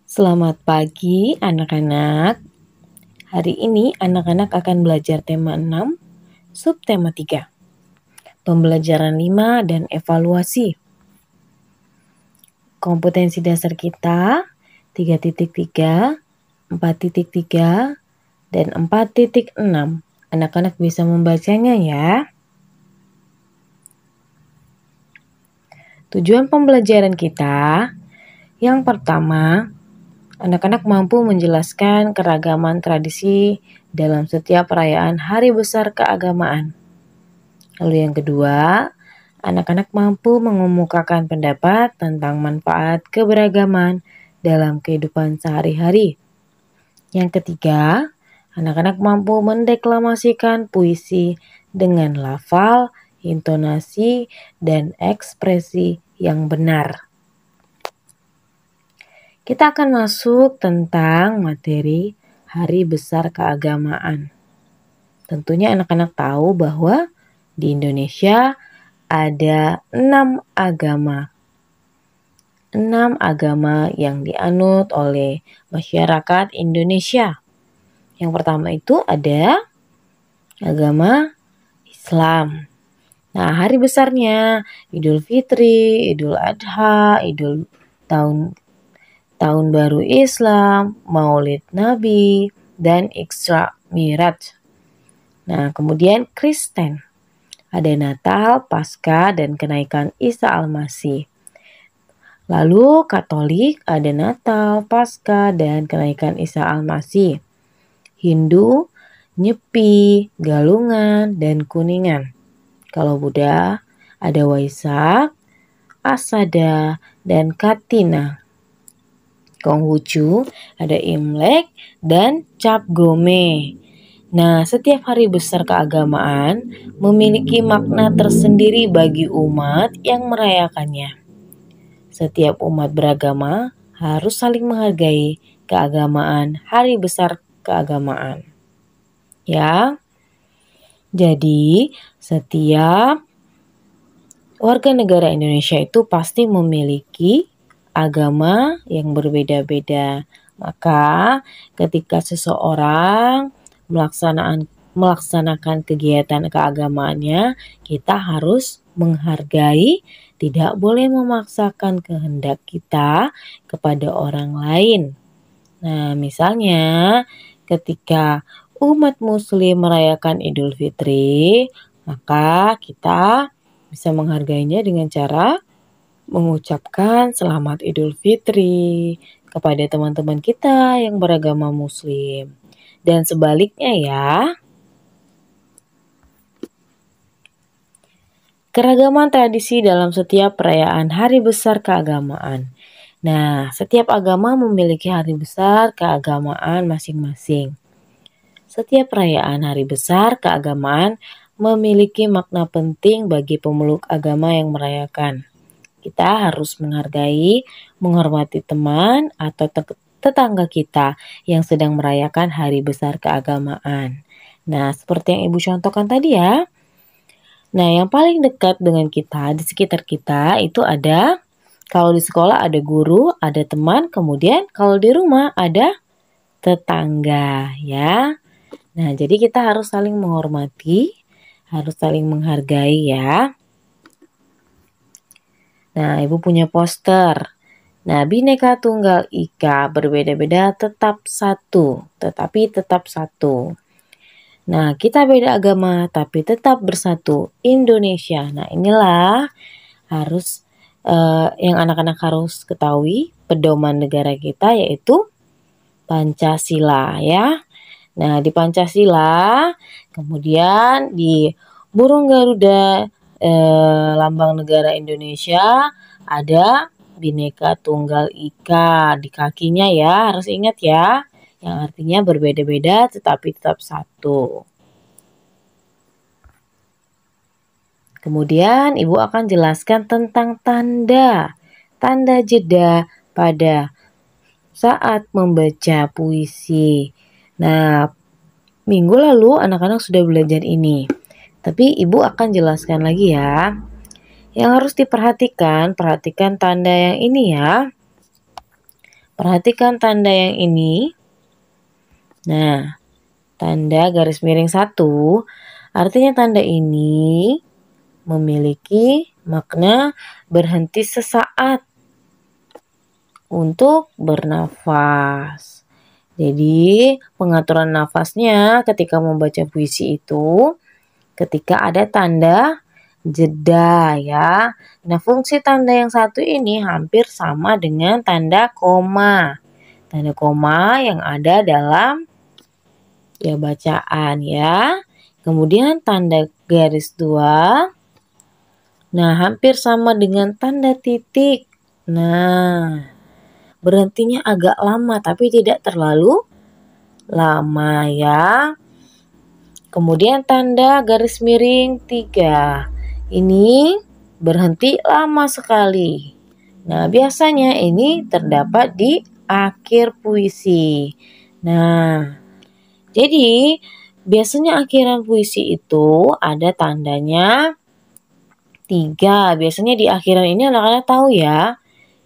Selamat pagi anak-anak. Hari ini anak-anak akan belajar tema 6, subtema 3. Pembelajaran 5 dan evaluasi. Kompetensi dasar kita 3.3, 4.3, dan 4.6. Anak-anak bisa membacanya ya. Tujuan pembelajaran kita, yang pertama, anak-anak mampu menjelaskan keragaman tradisi dalam setiap perayaan hari besar keagamaan. Lalu yang kedua, anak-anak mampu mengemukakan pendapat tentang manfaat keberagaman dalam kehidupan sehari-hari. Yang ketiga, anak-anak mampu mendeklamasikan puisi dengan lafal, intonasi, dan ekspresi yang benar. Kita akan masuk tentang materi Hari Besar Keagamaan. Tentunya anak-anak tahu bahwa di Indonesia ada 6 agama. 6 agama yang dianut oleh masyarakat Indonesia. Yang pertama itu ada agama Islam. Nah, hari besarnya Idul Fitri, Idul Adha, tahun baru Islam, Maulid Nabi, dan Isra Miraj. Nah, kemudian Kristen. Ada Natal, Paskah, dan kenaikan Isa Al-Masih. Lalu Katolik ada Natal, Paskah, dan kenaikan Isa Al-Masih. Hindu, Nyepi, Galungan, dan Kuningan. Kalau Buddha ada Waisak, Asada, dan Katina. Konghucu ada Imlek dan Cap Gome. Nah, setiap hari besar keagamaan memiliki makna tersendiri bagi umat yang merayakannya. Setiap umat beragama harus saling menghargai keagamaan hari besar keagamaan. Ya. Jadi, setiap warga negara Indonesia itu pasti memiliki agama yang berbeda-beda. Maka ketika seseorang melaksanakan kegiatan keagamaannya, kita harus menghargai, tidak boleh memaksakan kehendak kita kepada orang lain. Nah, misalnya ketika umat muslim merayakan Idul Fitri, maka kita bisa menghargainya dengan cara mengucapkan selamat Idul Fitri kepada teman-teman kita yang beragama muslim. Dan sebaliknya ya. Keragaman tradisi dalam setiap perayaan hari besar keagamaan. Nah, setiap agama memiliki hari besar keagamaan masing-masing. Setiap perayaan hari besar keagamaan memiliki makna penting bagi pemeluk agama yang merayakan. Kita harus menghargai, menghormati teman atau tetangga kita yang sedang merayakan hari besar keagamaan. Nah, seperti yang Ibu contohkan tadi ya. Nah, yang paling dekat dengan kita, di sekitar kita itu ada, kalau di sekolah ada guru, ada teman, kemudian kalau di rumah ada tetangga ya. Nah, jadi kita harus saling menghormati, harus saling menghargai ya. Nah, Ibu punya poster. Nah, Bhinneka Tunggal Ika, berbeda-beda tetap satu, tetapi tetap satu. Nah, kita beda agama tapi tetap bersatu, Indonesia. Nah, inilah harus yang anak-anak harus ketahui, pedoman negara kita yaitu Pancasila ya. Nah, di Pancasila, kemudian di burung Garuda lambang negara Indonesia ada Bhinneka Tunggal Ika di kakinya ya, harus ingat ya, yang artinya berbeda-beda tetapi tetap satu. Kemudian Ibu akan jelaskan tentang tanda jeda pada saat membaca puisi. Nah, minggu lalu anak-anak sudah belajar ini. Tapi Ibu akan jelaskan lagi ya. Yang harus diperhatikan, perhatikan tanda yang ini ya. Perhatikan tanda yang ini. Nah, tanda garis miring 1 artinya tanda ini memiliki makna berhenti sesaat untuk bernafas. Jadi, pengaturan nafasnya ketika membaca puisi itu ketika ada tanda jeda ya. Nah, fungsi tanda yang satu ini hampir sama dengan tanda koma. Tanda koma yang ada dalam bacaan ya. Kemudian tanda garis 2. Nah, hampir sama dengan tanda titik. Nah, berhentinya agak lama tapi tidak terlalu lama ya. Kemudian tanda garis miring 3. Ini berhenti lama sekali. Nah, biasanya ini terdapat di akhir puisi. Nah, jadi biasanya akhiran puisi itu ada tandanya 3. Biasanya di akhiran ini anak-anak tahu ya.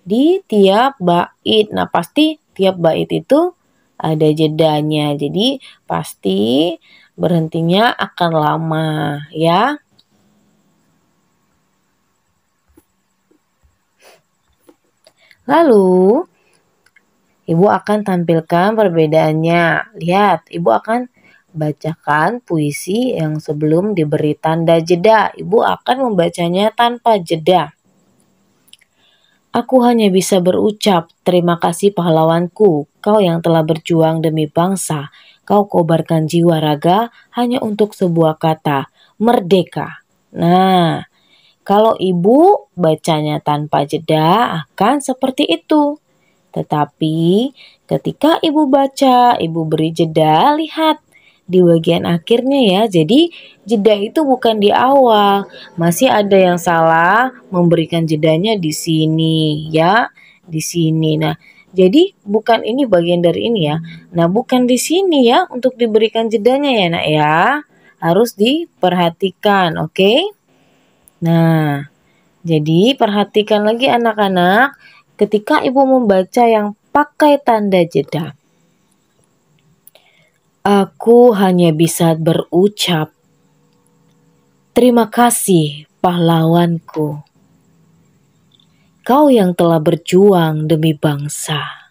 Di tiap bait. Nah, pasti tiap bait itu ada jedanya. Jadi pasti berhentinya akan lama ya. Lalu Ibu akan tampilkan perbedaannya. Lihat, Ibu akan bacakan puisi yang sebelum diberi tanda jeda. Ibu akan membacanya tanpa jeda. Aku hanya bisa berucap, terima kasih pahlawanku, kau yang telah berjuang demi bangsa. Kau kobarkan jiwa raga hanya untuk sebuah kata, merdeka. Nah, kalau ibu bacanya tanpa jeda akan seperti itu. Tetapi ketika ibu baca, ibu beri jeda, lihat di bagian akhirnya ya. Jadi jeda itu bukan di awal. Masih ada yang salah memberikan jedanya di sini ya. Di sini. Nah, jadi bukan ini bagian dari ini ya. Nah, bukan di sini ya untuk diberikan jedanya ya nak ya. Harus diperhatikan, oke? Nah, jadi perhatikan lagi anak-anak ketika ibu membaca yang pakai tanda jeda. Aku hanya bisa berucap, terima kasih pahlawanku. Kau yang telah berjuang demi bangsa.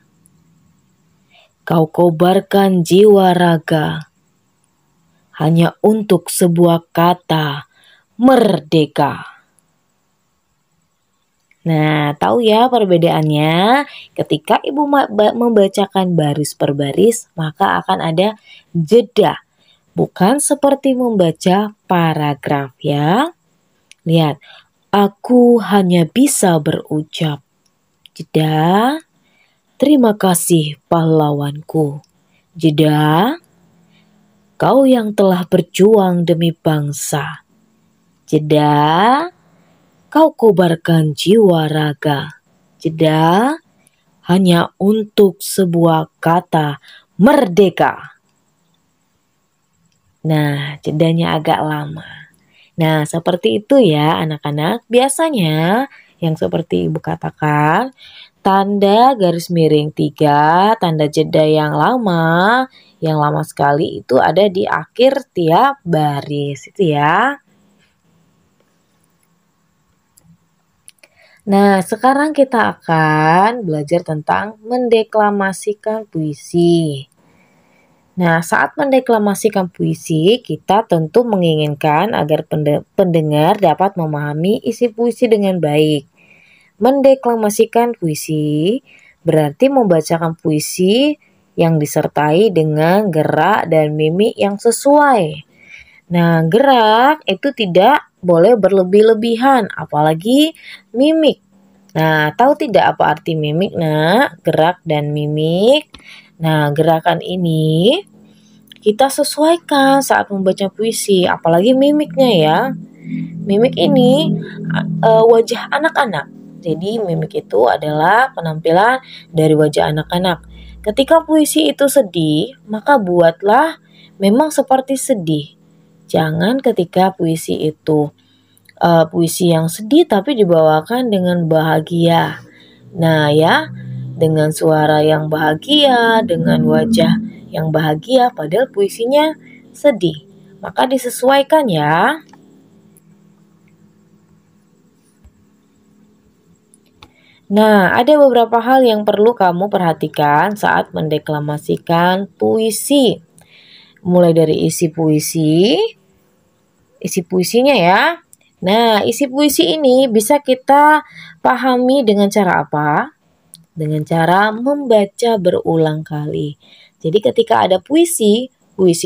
Kau kobarkan jiwa raga hanya untuk sebuah kata, merdeka. Nah, tahu ya perbedaannya? Ketika ibu membacakan baris per baris, maka akan ada jeda. Bukan seperti membaca paragraf ya. Lihat, aku hanya bisa berucap. Jeda, terima kasih pahlawanku. Jeda, kau yang telah berjuang demi bangsa. Jeda, kau kobarkan jiwa raga. Jeda, hanya untuk sebuah kata, merdeka. Nah, jedanya agak lama. Nah, seperti itu ya anak-anak. Biasanya yang seperti ibu katakan, tanda garis miring 3, tanda jeda yang lama sekali itu ada di akhir tiap baris. Itu ya. Nah, sekarang kita akan belajar tentang mendeklamasikan puisi. Nah, saat mendeklamasikan puisi, kita tentu menginginkan agar pendengar dapat memahami isi puisi dengan baik. Mendeklamasikan puisi berarti membacakan puisi yang disertai dengan gerak dan mimik yang sesuai. Nah, gerak itu tidak boleh berlebih-lebihan, apalagi mimik. Nah, tahu tidak apa arti mimik, nak? Gerak dan mimik. Nah, gerakan ini kita sesuaikan saat membaca puisi, apalagi mimiknya ya. Mimik ini wajah anak-anak. Jadi mimik itu adalah penampilan dari wajah anak-anak. Ketika puisi itu sedih, maka buatlah memang seperti sedih. Jangan ketika puisi itu puisi yang sedih tapi dibawakan dengan bahagia. Nah ya, dengan suara yang bahagia, dengan wajah yang bahagia, padahal puisinya sedih. Maka disesuaikan ya. Nah, ada beberapa hal yang perlu kamu perhatikan saat mendeklamasikan puisi. Mulai dari isi puisinya ya. Nah, isi puisi ini bisa kita pahami dengan cara apa? Dengan cara membaca berulang kali. Jadi ketika ada puisi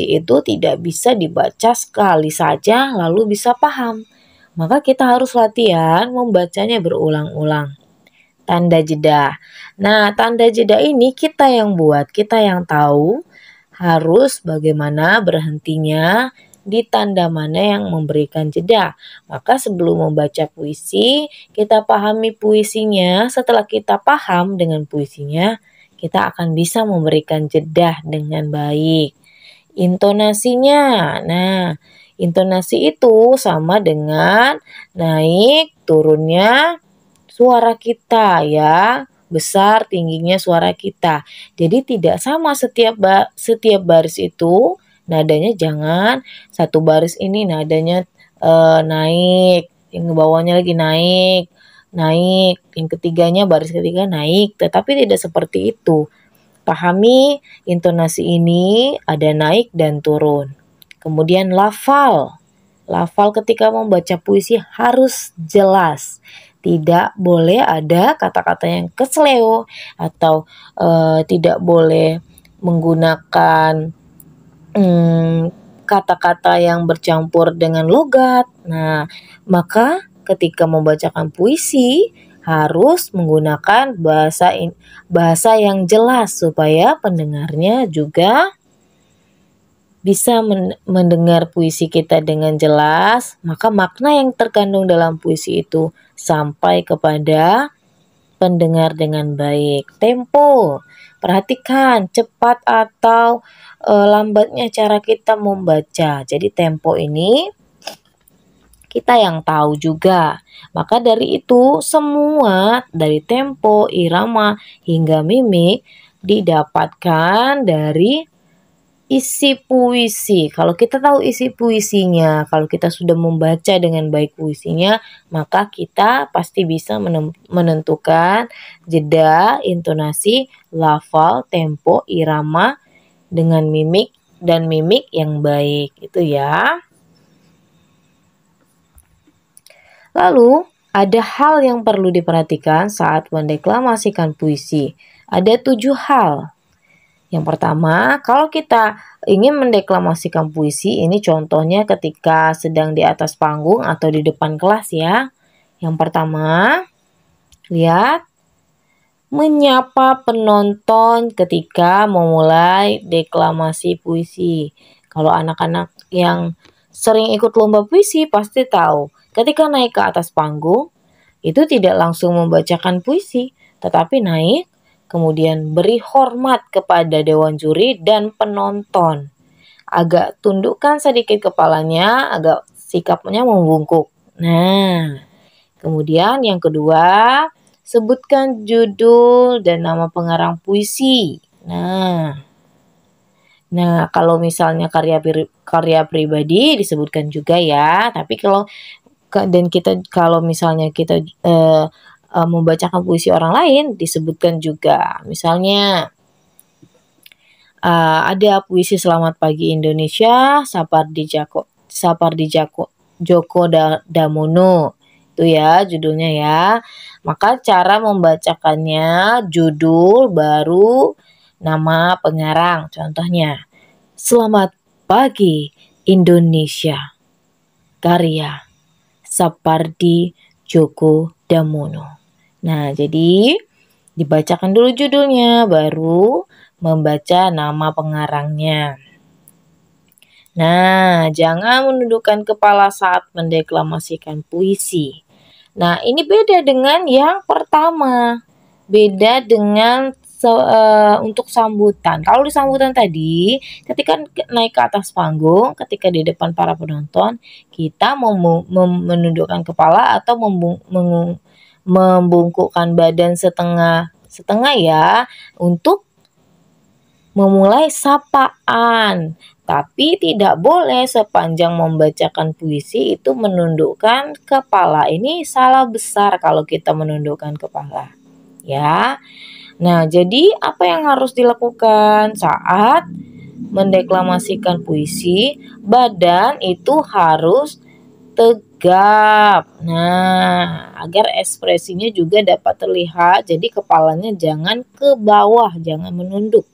itu tidak bisa dibaca sekali saja lalu bisa paham. Maka kita harus latihan membacanya berulang-ulang. Tanda jeda. Nah, tanda jeda ini kita yang buat, kita yang tahu harus bagaimana berhentinya di tanda mana yang memberikan jeda. Maka sebelum membaca puisi, kita pahami puisinya. Setelah kita paham dengan puisinya, kita akan bisa memberikan jeda dengan baik. Intonasinya. Nah, intonasi itu sama dengan naik turunnya suara kita ya, besar tingginya suara kita. Jadi tidak sama setiap baris itu nadanya, jangan satu baris ini nadanya naik, yang bawahnya lagi naik, yang ketiganya baris ketiga naik, tetapi tidak seperti itu. Pahami intonasi ini ada naik dan turun. Kemudian lafal. Lafal ketika membaca puisi harus jelas. Tidak boleh ada kata-kata yang kesleo atau tidak boleh menggunakan kata-kata yang bercampur dengan logat. Nah, maka ketika membacakan puisi harus menggunakan bahasa yang jelas supaya pendengarnya juga bisa mendengar puisi kita dengan jelas, maka makna yang terkandung dalam puisi itu sampai kepada pendengar dengan baik. Tempo, perhatikan cepat atau lambatnya cara kita membaca. Jadi tempo ini kita yang tahu juga. Maka dari itu semua dari tempo, irama hingga mimik didapatkan dari isi puisi. Kalau kita tahu isi puisinya, kalau kita sudah membaca dengan baik puisinya, maka kita pasti bisa menentukan jeda, intonasi, lafal, tempo, irama dengan mimik dan mimik yang baik. Itu ya. Lalu, ada hal yang perlu diperhatikan saat mendeklamasikan puisi. Ada 7 hal. Yang pertama, kalau kita ingin mendeklamasikan puisi, ini contohnya ketika sedang di atas panggung atau di depan kelas ya. Yang pertama, lihat, menyapa penonton ketika memulai deklamasi puisi. Kalau anak-anak yang sering ikut lomba puisi pasti tahu, ketika naik ke atas panggung, itu tidak langsung membacakan puisi, tetapi naik, kemudian beri hormat kepada dewan juri dan penonton. Agak tundukkan sedikit kepalanya, agak sikapnya membungkuk. Nah, kemudian yang kedua, sebutkan judul dan nama pengarang puisi. Nah, kalau misalnya karya pribadi disebutkan juga ya, tapi kalau misalnya kita membacakan puisi orang lain disebutkan juga. Misalnya ada puisi Selamat Pagi Indonesia, Sapardi Djoko Damono. Itu ya judulnya ya. Maka cara membacakannya judul baru nama pengarang. Contohnya Selamat Pagi Indonesia, karya Sapardi Djoko Damono. Nah, jadi dibacakan dulu judulnya, baru membaca nama pengarangnya. Nah, jangan menundukkan kepala saat mendeklamasikan puisi. Nah, ini beda dengan yang pertama. Beda dengan untuk sambutan. Kalau di sambutan tadi, ketika naik ke atas panggung, ketika di depan para penonton, kita menundukkan kepala atau membungkukkan badan setengah ya untuk memulai sapaan. Tapi tidak boleh sepanjang membacakan puisi itu menundukkan kepala. Ini salah besar kalau kita menundukkan kepala. Ya. Nah, jadi apa yang harus dilakukan saat mendeklamasikan puisi? Badan itu harus tegap. Nah, agar ekspresinya juga dapat terlihat. Jadi kepalanya jangan ke bawah, jangan menunduk.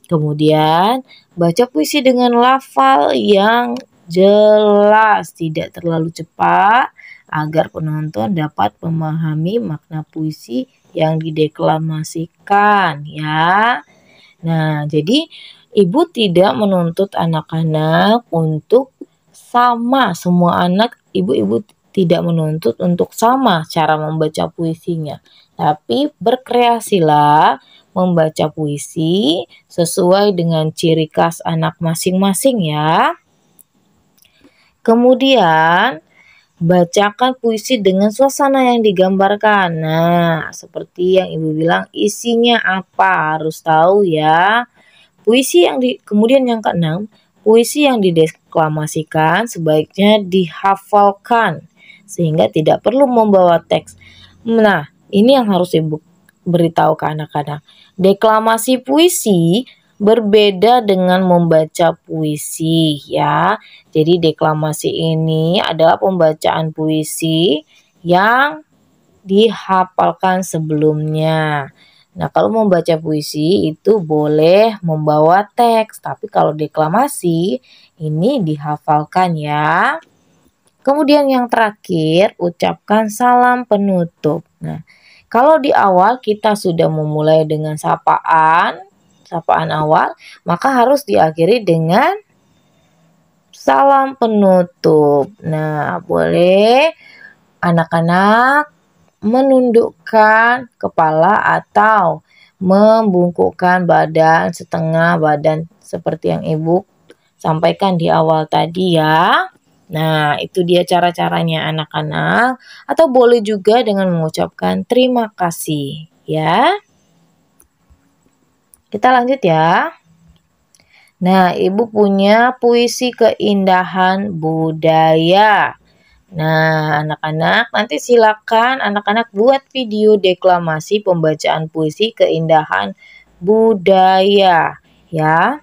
Kemudian, baca puisi dengan lafal yang jelas, tidak terlalu cepat, agar penonton dapat memahami makna puisi yang dideklamasikan ya. Nah, jadi ibu tidak menuntut anak-anak untuk sama, semua anak ibu tidak menuntut untuk sama cara membaca puisinya. Tapi berkreasilah membaca puisi sesuai dengan ciri khas anak masing-masing ya. Kemudian bacakan puisi dengan suasana yang digambarkan. Nah, seperti yang ibu bilang, isinya apa harus tahu ya. Kemudian yang keenam, puisi yang dideklamasikan sebaiknya dihafalkan sehingga tidak perlu membawa teks. Nah, ini yang harus ibu beritahu ke anak-anak. Deklamasi puisi berbeda dengan membaca puisi ya. Jadi deklamasi ini adalah pembacaan puisi yang dihafalkan sebelumnya. Nah, kalau membaca puisi itu boleh membawa teks, tapi kalau deklamasi ini dihafalkan ya. Kemudian yang terakhir, ucapkan salam penutup. Nah, kalau di awal kita sudah memulai dengan sapaan awal, maka harus diakhiri dengan salam penutup. Nah, boleh anak-anak menundukkan kepala atau membungkukkan badan setengah badan seperti yang ibu sampaikan di awal tadi ya. Nah, itu dia cara-caranya anak-anak, atau boleh juga dengan mengucapkan terima kasih ya. Kita lanjut ya. Nah, ibu punya puisi keindahan budaya. Nah, anak-anak nanti silakan anak-anak buat video deklamasi pembacaan puisi keindahan budaya ya.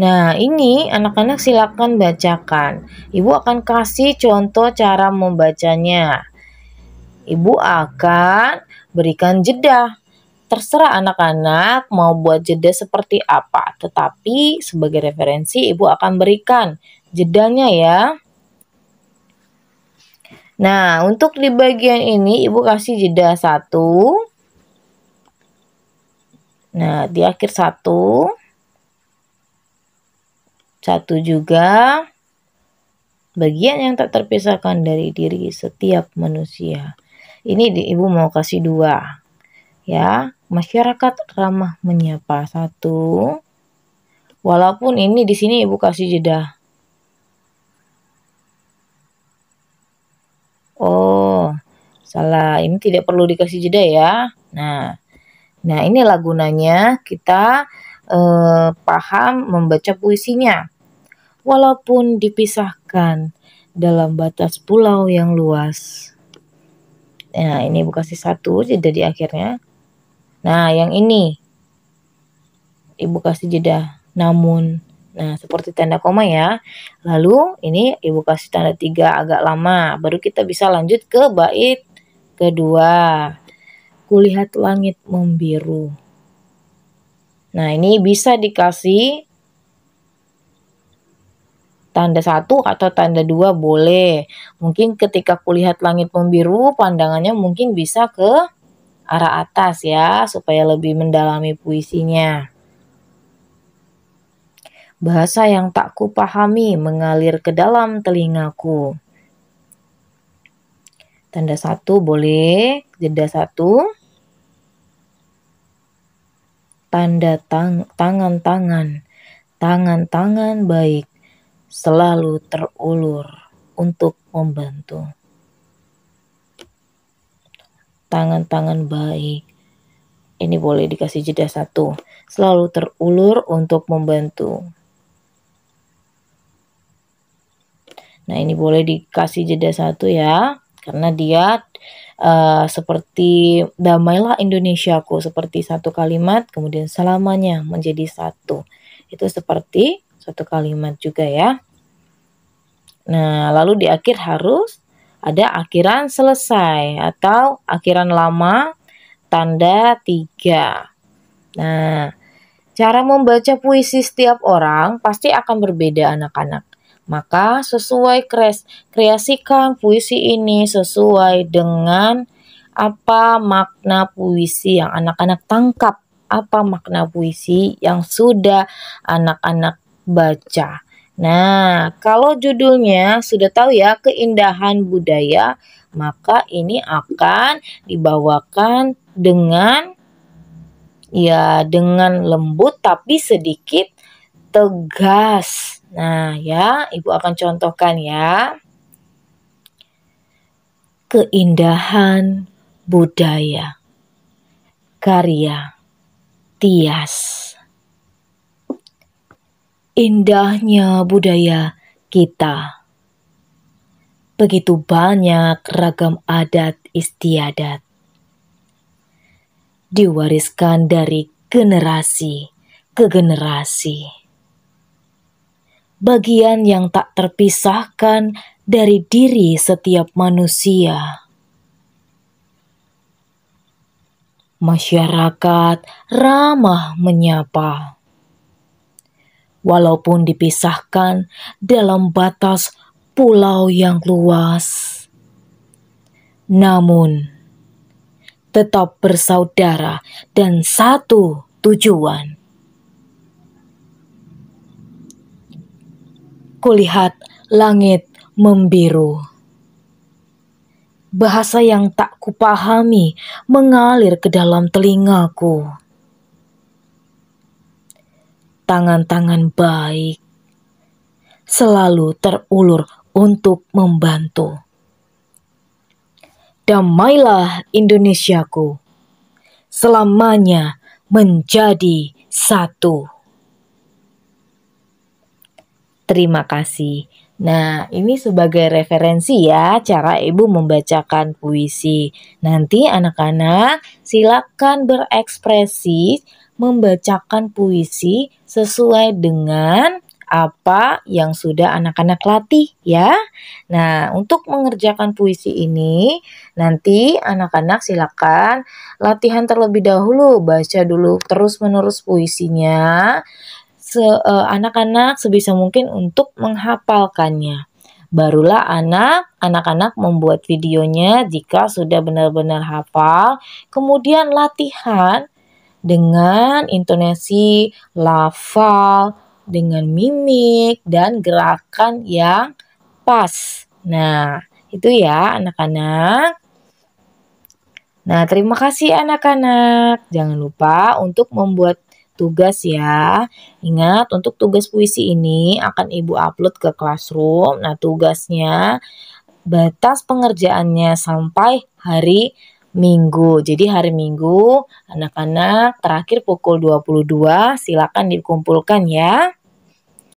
Nah, ini anak-anak silakan bacakan. Ibu akan kasih contoh cara membacanya. Ibu akan berikan jeda. Terserah anak-anak mau buat jeda seperti apa, tetapi sebagai referensi ibu akan berikan jedanya ya. Nah, untuk di bagian ini ibu kasih jeda 1. Nah, di akhir 1 juga. Bagian yang tak terpisahkan dari diri setiap manusia. Ini ibu mau kasih 2. Ya, masyarakat ramah menyapa 1. Walaupun ini di sini ibu kasih jeda. Oh, salah. Ini tidak perlu dikasih jeda ya. Nah, inilah gunanya kita paham membaca puisinya. Walaupun dipisahkan dalam batas pulau yang luas. Nah, ini ibu kasih 1 jeda di akhirnya. Nah, yang ini ibu kasih jeda namun. Nah, seperti tanda koma ya. Lalu ini ibu kasih tanda 3 agak lama. Baru kita bisa lanjut ke bait kedua. Kulihat langit membiru. Nah, ini bisa dikasih tanda 1 atau tanda 2 boleh. Mungkin ketika kulihat langit membiru, pandangannya mungkin bisa ke arah atas ya, supaya lebih mendalami puisinya. Bahasa yang tak kupahami mengalir ke dalam telingaku. Tanda 1 boleh, jeda 1. Tanda tangan-tangan, tangan-tangan baik selalu terulur untuk membantu. tangan-tangan baik. Ini boleh dikasih jeda 1. Selalu terulur untuk membantu. Nah, ini boleh dikasih jeda 1 ya. Karena dia seperti damailah Indonesiaku, seperti satu kalimat kemudian selamanya menjadi satu. Itu seperti satu kalimat juga ya. Nah, lalu di akhir harus ada akhiran selesai atau akhiran lama tanda 3. Nah, cara membaca puisi setiap orang pasti akan berbeda anak-anak. Maka kreasikan puisi ini sesuai dengan apa makna puisi yang anak-anak tangkap, apa makna puisi yang sudah anak-anak baca. Nah, kalau judulnya sudah tahu ya, keindahan budaya, maka ini akan dibawakan dengan lembut tapi sedikit tegas. Nah, ya, Ibu akan contohkan ya. Keindahan budaya. Karya Tias. Indahnya budaya kita. Begitu banyak ragam adat istiadat. Diwariskan dari generasi ke generasi. Bagian yang tak terpisahkan dari diri setiap manusia. Masyarakat ramah menyapa. Walaupun dipisahkan dalam batas pulau yang luas, namun tetap bersaudara dan satu tujuan. Kulihat langit membiru. Bahasa yang tak kupahami mengalir ke dalam telingaku. Tangan-tangan baik selalu terulur untuk membantu. Damailah Indonesiaku, selamanya menjadi satu. Terima kasih. Nah, ini sebagai referensi ya cara Ibu membacakan puisi. Nanti anak-anak silakan berekspresi membacakan puisi sesuai dengan apa yang sudah anak-anak latih ya. Nah, untuk mengerjakan puisi ini nanti anak-anak silakan latihan terlebih dahulu, baca dulu terus-menerus puisinya. Anak-anak sebisa mungkin untuk menghafalkannya. Barulah anak-anak membuat videonya jika sudah benar-benar hafal. Kemudian latihan dengan intonasi, lafal, dengan mimik, dan gerakan yang pas. Nah, itu ya anak-anak. Nah, terima kasih anak-anak. Jangan lupa untuk membuat tugas ya. Ingat, untuk tugas puisi ini akan Ibu upload ke Classroom. Nah, tugasnya batas pengerjaannya sampai hari Minggu. Jadi hari Minggu anak-anak terakhir pukul 22 silakan dikumpulkan ya.